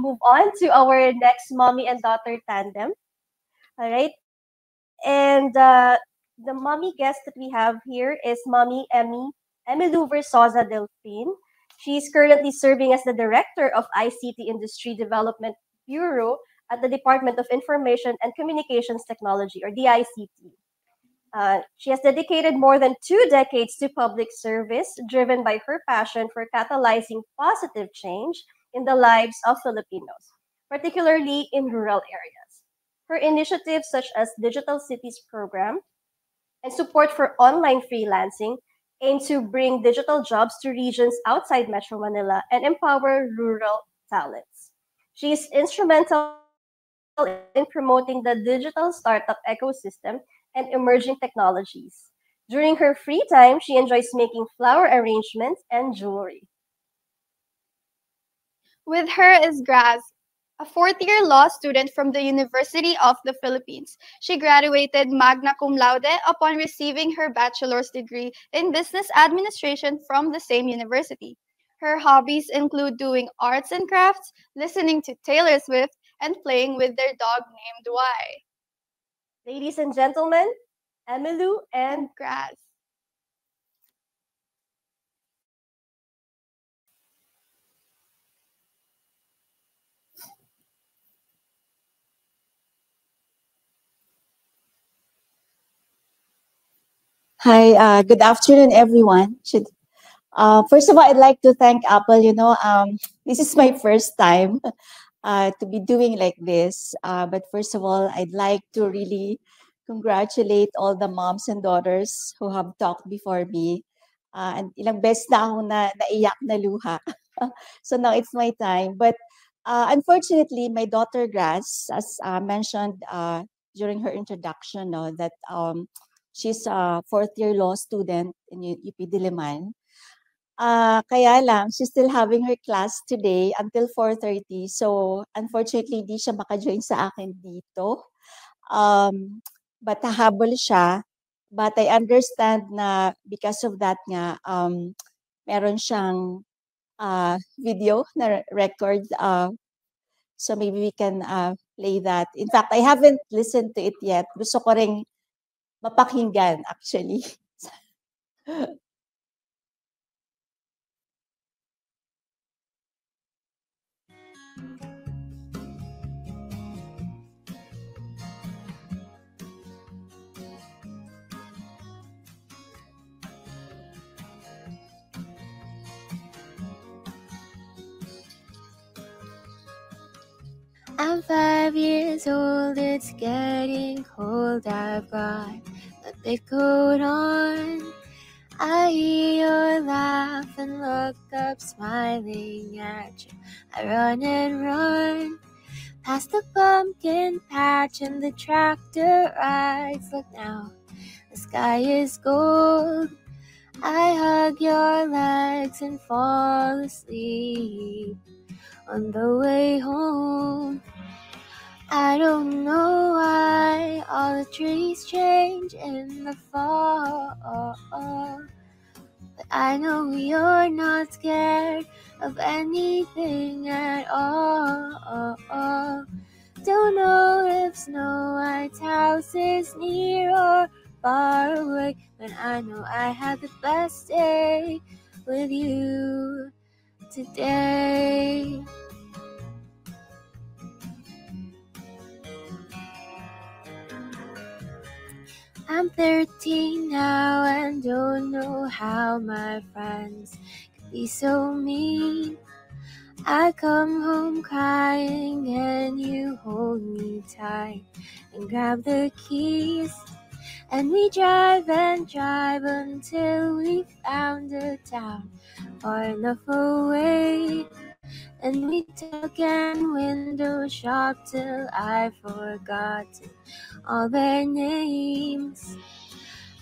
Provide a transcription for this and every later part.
move on to our next mommy and daughter tandem. All right. And the mommy guest that we have here is Mommy Emilu Versosa Delfin. She's currently serving as the Director of ICT Industry Development Bureau at the Department of Information and Communications Technology, or DICT. She has dedicated more than 2 decades to public service, driven by her passion for catalyzing positive change in the lives of Filipinos, particularly in rural areas. Her initiatives such as Digital Cities program and support for online freelancing aim to bring digital jobs to regions outside Metro Manila and empower rural talents. She is instrumental in promoting the digital startup ecosystem and emerging technologies. During her free time, she enjoys making flower arrangements and jewelry. With her is Graz, a fourth-year law student from the University of the Philippines. She graduated magna cum laude upon receiving her bachelor's degree in business administration from the same university. Her hobbies include doing arts and crafts, listening to Taylor Swift, and playing with their dog named Y. Ladies and gentlemen, Emilu and Graz. Hi, good afternoon, everyone. First of all, I'd like to thank Apple. This is my first time to be doing like this. But first of all, I'd like to really congratulate all the moms and daughters who have talked before me. And ilang beses na akong naiyak na luha. So now it's my time. But unfortunately, my daughter Grace, as mentioned during her introduction, that she's a fourth-year law student in UP Diliman. Kaya lang, she's still having her class today until 4:30. So, unfortunately, hindi siya maka-join sa akin dito. But hahabol siya. But I understand na because of that nga, meron siyang video na record. So maybe we can play that. In fact, I haven't listened to it yet. Gusto ko ring mapakinggan, actually. I'm 5 years old, it's getting cold. I've got a big coat on. I hear your laugh and look up, smiling at you. I run and run past the pumpkin patch and the tractor rides. Look now, the sky is gold. I hug your legs and fall asleep on the way home. I don't know why all the trees change in the fall, but I know you're not scared of anything at all. Don't know if Snow White's house is near or far away, but I know I had the best day with you today. I'm 13 now and don't know how my friends could be so mean. I come home crying and you hold me tight and grab the keys. And we drive and drive until we found a town far enough away. And we took and window shop till I've forgotten all their names.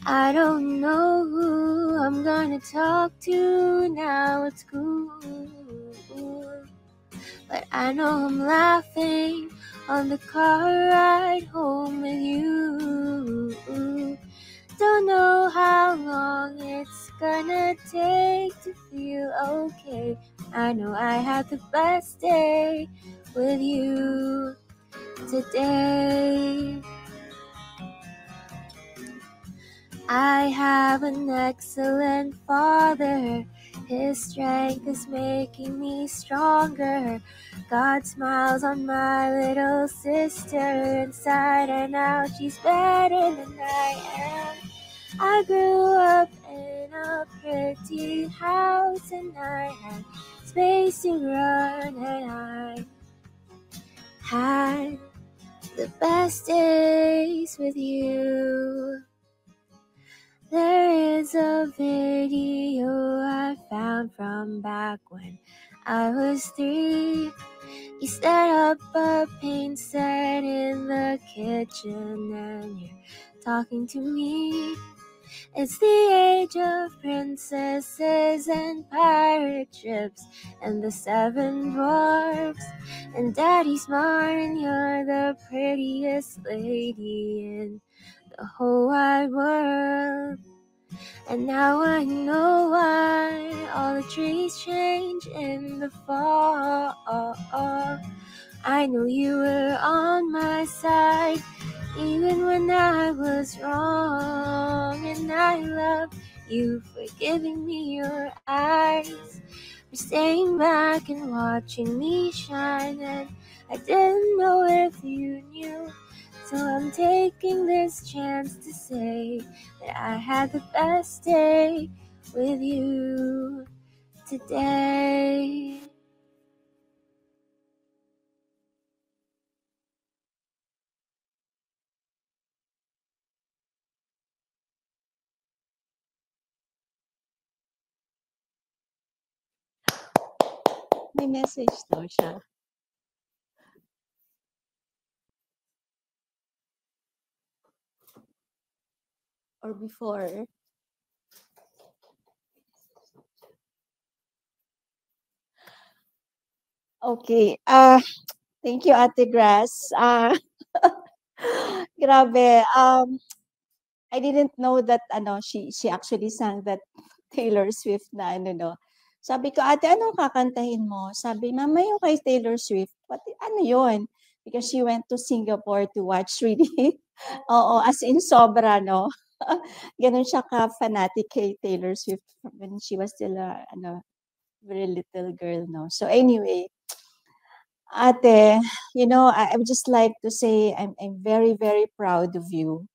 I don't know who I'm gonna talk to now at school, but I know I'm laughing on the car ride home with you. Don't know how long it's gonna take to feel okay. I know I had the best day with you today. I have an excellent father. His strength is making me stronger. God smiles on my little sister. Inside and out, she's better than I am. I grew up in a pretty house, and I had space to run, and I had the best days with you. There is a video I found from back when I was 3. You set up a paint set in the kitchen and you're talking to me. It's the age of princesses and pirate ships and the 7 dwarfs. And Daddy's smart and you're the prettiest lady in the whole wide world. And now I know why all the trees change in the fall. I know you were on my side even when I was wrong. And I love you for giving me your eyes, for staying back and watching me shine. And I didn't know if you knew, so I'm taking this chance to say that I had the best day with you today. May message daw siya. Or before. Okay. Thank you, Ate Grass. Grabe. I didn't know that she actually sang that Taylor Swift na no. Sabi ko, ate, anong kakantahin mo? Sabi, mama, yung kay Taylor Swift. Ano yun? Because she went to Singapore to watch really. Oo, as in sobra, no? Ganun siya ka-fanatic kay Taylor Swift when she was still a very little girl, no? So anyway, ate, I would just like to say I'm very, very proud of you.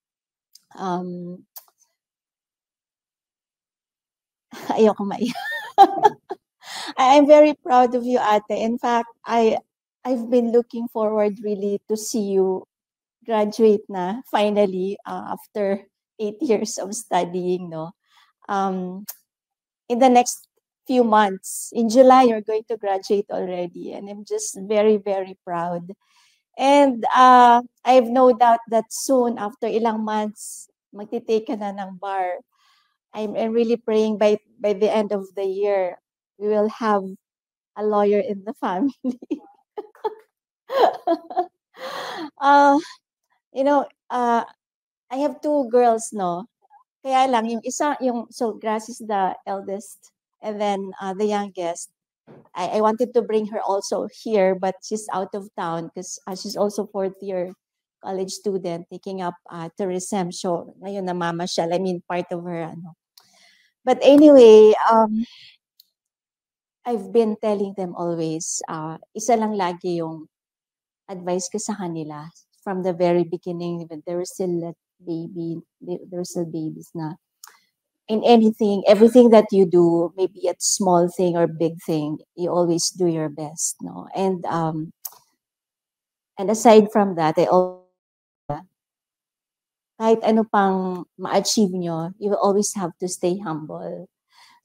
Ayoko maiyak. I'm very proud of you, ate. In fact, I've been looking forward really to see you graduate na finally after 8 years of studying, no. In the next few months, in July, you're going to graduate already, and I'm just very, very proud. And I have no doubt that soon, after ilang months, magtitake ka na ng bar. I'm really praying by the end of the year, we will have a lawyer in the family. I have 2 girls, no? Kaya lang, yung isa, so Grace is the eldest, and then the youngest, I wanted to bring her also here, but she's out of town because she's also 4th year college student taking up tourism. So, ngayon namamasyal, I mean, part of her, But anyway, I've been telling them always, isa lang lagi yung advice ko sa kanila from the very beginning, when they were still babies na, in everything that you do, maybe it's small thing or big thing, you always do your best, no? And aside from that, kahit ano pang ma-achieve nyo, you will always have to stay humble.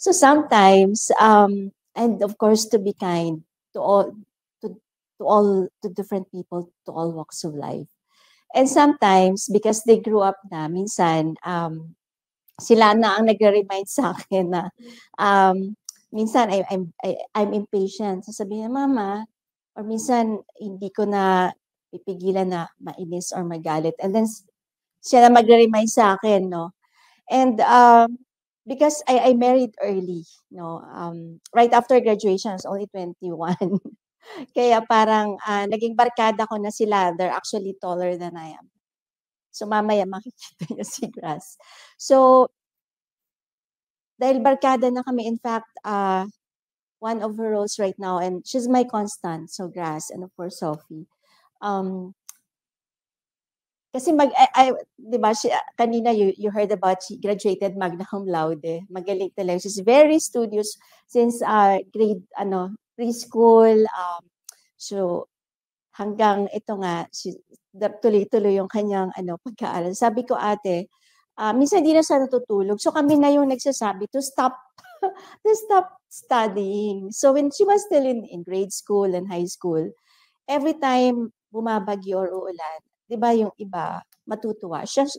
So sometimes, and of course, to be kind to different people, to all walks of life. And sometimes, because they grew up na, minsan, sila na ang nagre-remind sa akin na, minsan I'm impatient. Sasabihin niya, mama, or minsan hindi ko na pipigilan na mainis or magalit. And then, siya na magre-remind sa akin, no? And because I married early, no? Right after graduation, I was only 21. Kaya parang naging barkada ko na sila. They're actually taller than I am. So mamaya makikita niyo si Grass. So dahil barkada na kami, in fact, one of her roles right now, and she's my constant, so Grass, and of course Sophie. Kasi di ba, kanina you heard about, she graduated magna cum laude. Magaling talaga. She's very studious since preschool. So hanggang ito nga, tuloy-tuloy yung kanyang pagkaaral. Sabi ko, ate, minsan hindi na siya natutulog. So kami na yung nagsasabi to stop studying. So when she was still in grade school and high school, every time bumabagyo or uulan, 'di ba yung iba matutuwa. Siya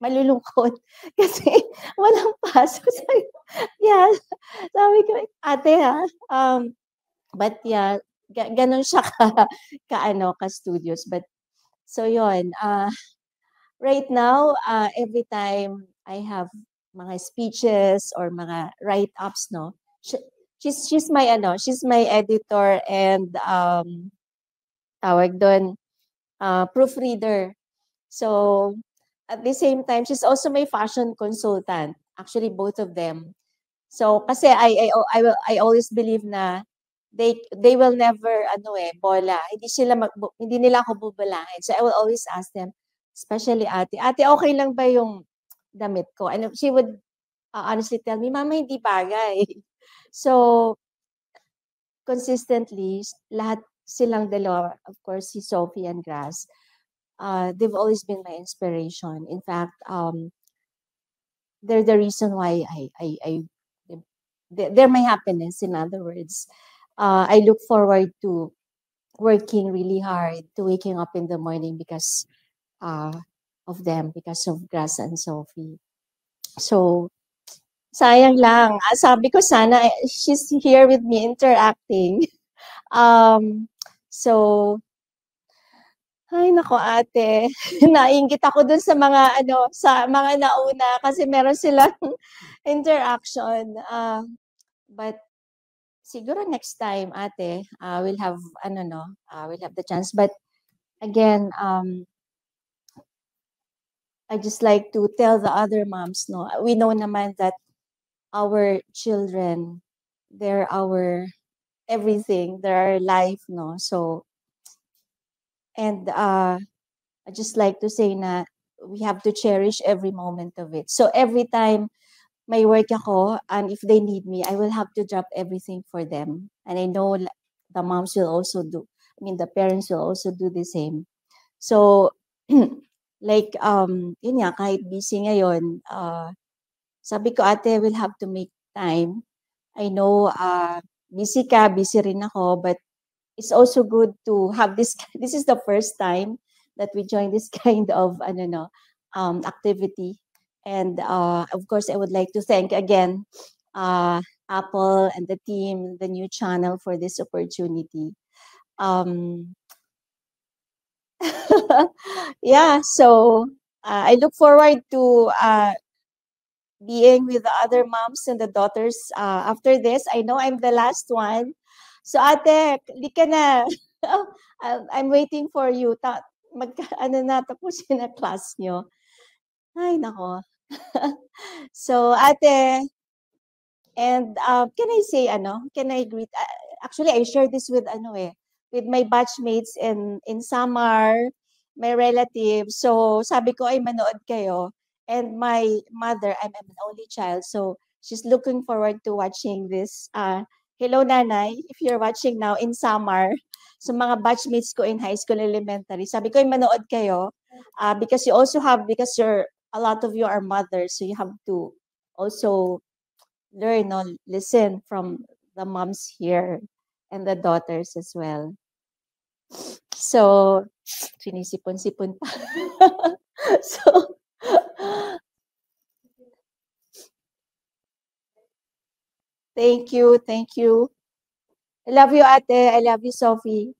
malulungkot kasi walang pasok. Yeah. Sabi ko, ate ha, but yeah, ganun siya ka-studious. But so yon, right now, every time I have mga speeches or mga write-ups, no, she's my editor and tawag doon, proofreader. So at the same time, she's also my fashion consultant. Actually, both of them. So kasi I always believe na they will never bola. Hindi nila ako bubalahin. So I will always ask them, especially ate, okay lang ba yung damit ko? And she would honestly tell me, mama, hindi bagay. So consistently, lahat silang dalawa, of course, si Sophie and Grass, they've always been my inspiration. In fact, they're the reason why they're my happiness, in other words. I look forward to working really hard, to waking up in the morning because of them, because of Grass and Sophie. So, sayang lang. Sabi ko sana she's here with me interacting. So, ay nako ate, nainggit ako dun sa mga sa mga nauna kasi meron silang interaction. But siguro next time ate, we'll have we'll have the chance. But again, I just like to tell the other moms, no, we know naman that our children, they're our everything, they're our life, no. So, and I just like to say na we have to cherish every moment of it. So every time may work ako, and if they need me, I will have to drop everything for them. And I know the moms will also do. I mean, the parents will also do the same. So, like, yun nga, kahit busy ngayon, sabi ko, ate, we'll have to make time. I know, busy ka, busy rin ako, but it's also good to have this. This is the first time that we join this kind of activity. And of course, I would like to thank again Apple and the team, the new channel, for this opportunity. Yeah, so I look forward to being with the other moms and the daughters after this. I know I'm the last one. So ate, lika na. I'm waiting for you. Tapusin na class nyo. Ay, nako. So ate, and can I say can I greet, actually I share this with with my batchmates in Samar, my relatives. So sabi ko ay manood kayo, and my mother, I'm an only child, so she's looking forward to watching this. Hello nanay, if you're watching now in Samar, so mga batchmates ko in high school, elementary, sabi ko ay manood kayo because a lot of you are mothers, so you have to also learn or listen from the moms here and the daughters as well. So, sinisipon-sipon pa. So, thank you. I love you, ate. I love you, Sophie.